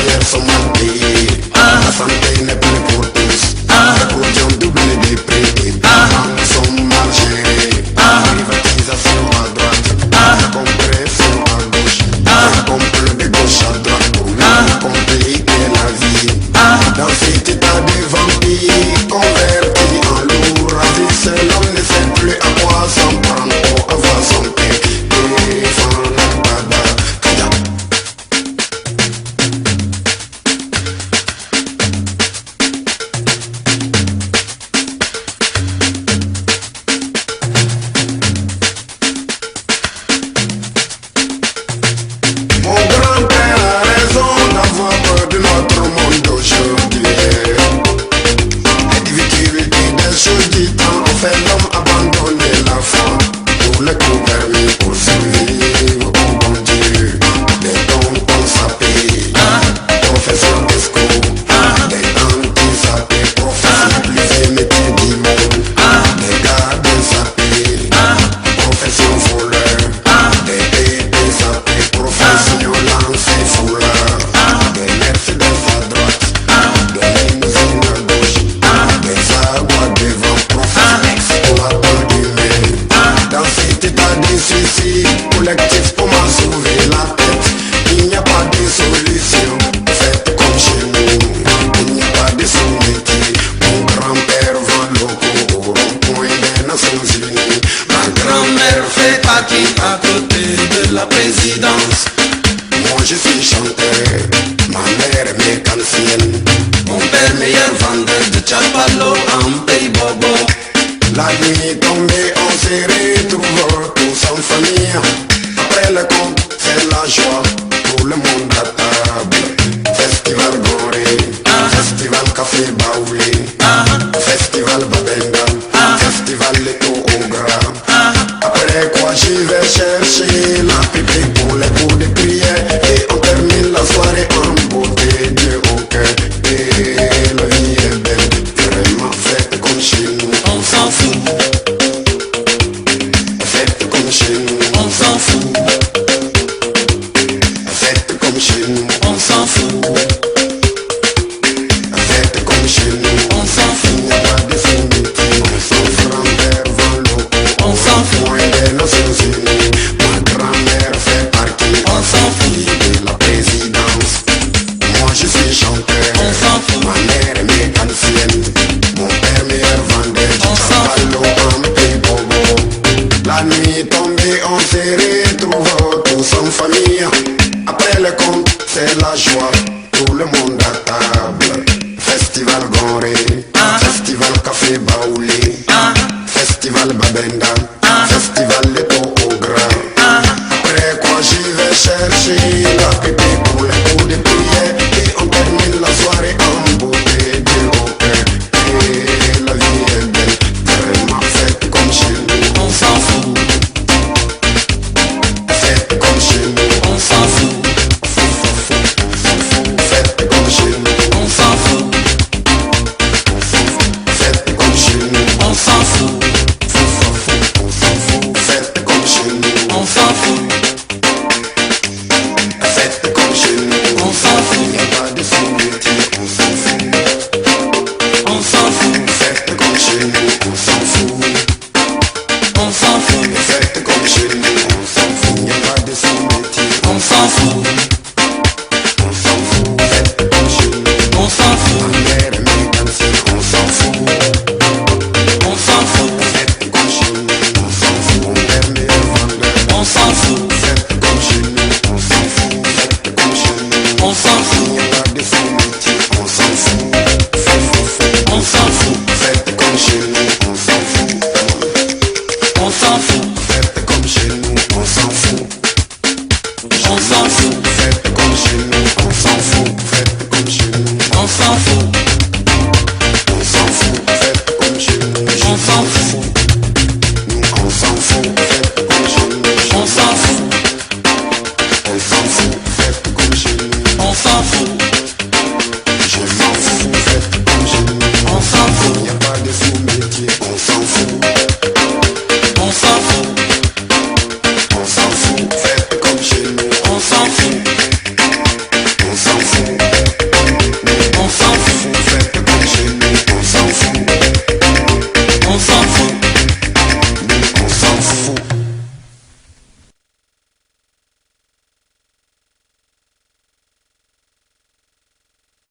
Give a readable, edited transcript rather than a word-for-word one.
salaires sont mal payés. La santé n'est plus pour tous. Les produits ont doublé des prix et les banques sont mal gérées. Privatisation à droite, compression à gauche, complot de gauche à droite pour nous compliquer la vie. Dans cet état de vampire converti en loup ravissé, l'homme ne sait plus à quoi s'en prendre pour avoir son paix. Mon grand-père a raison d'avoir peur de notre monde d'aujourd'hui. Les difficultés des choses du temps ont fait l'homme abandonner la foi. Tous les coups permis pour survivre, oh bon Dieu. Des tontons sapés, professeurs d'esco, des tantis sapés, professeurs plus métiers du monde, des gardes sapés, profession voleur, des bébés sapés, profession lancés fouleurs, des Mercedes à droite, des limousines à gauche, des aguas devant, profession exploitant d'humains. Dans cet état de suicide collectif, comment sauver la tête? Il n'y a pas de solution, faites comme chez nous. Il n'y a pas de sous-métier. Mon grand-père vend locaux au rond-point des Nations Unies. Ma grand-mère fait partie à côté de la présidence. Moi je suis chanteur, ma mère est mécanicienne. Mon père meilleur vendeur de chapalo en pays bobo. La nuit tombée, on se retrouve tous en famille. Après le compte, c'est la joie, tout le monde à table. Festival Gorée, festival Café Baoulé, festival Babenga, festival Leto au Gras. Après quoi je vais chercher la pipi pour les coups de prière. Et on termine la soirée en beauté, Dieu au cœur. Et la vie est belle, vraiment faite comme chez nous. On s'en fout, Faites comme chez nous, on s'en fout, faites comme chez nous, on s'en fout, faites comme chez nous, on s'en fout, il n'y a pas de sous-métier, on s'en fout en verre, vent locaux, on s'en fout, point des Nations Unies, ma grand-mère fait partie, on s'en fout, de la présidence, moi je suis chanteur, on s'en fout, ma mère est mécanicienne, mon père meilleur vendeur, On s'en fout. en pays bobo. La nuit tombée, on se retrouve tous en famille. Après le compte, c'est la joie, tout le monde à table.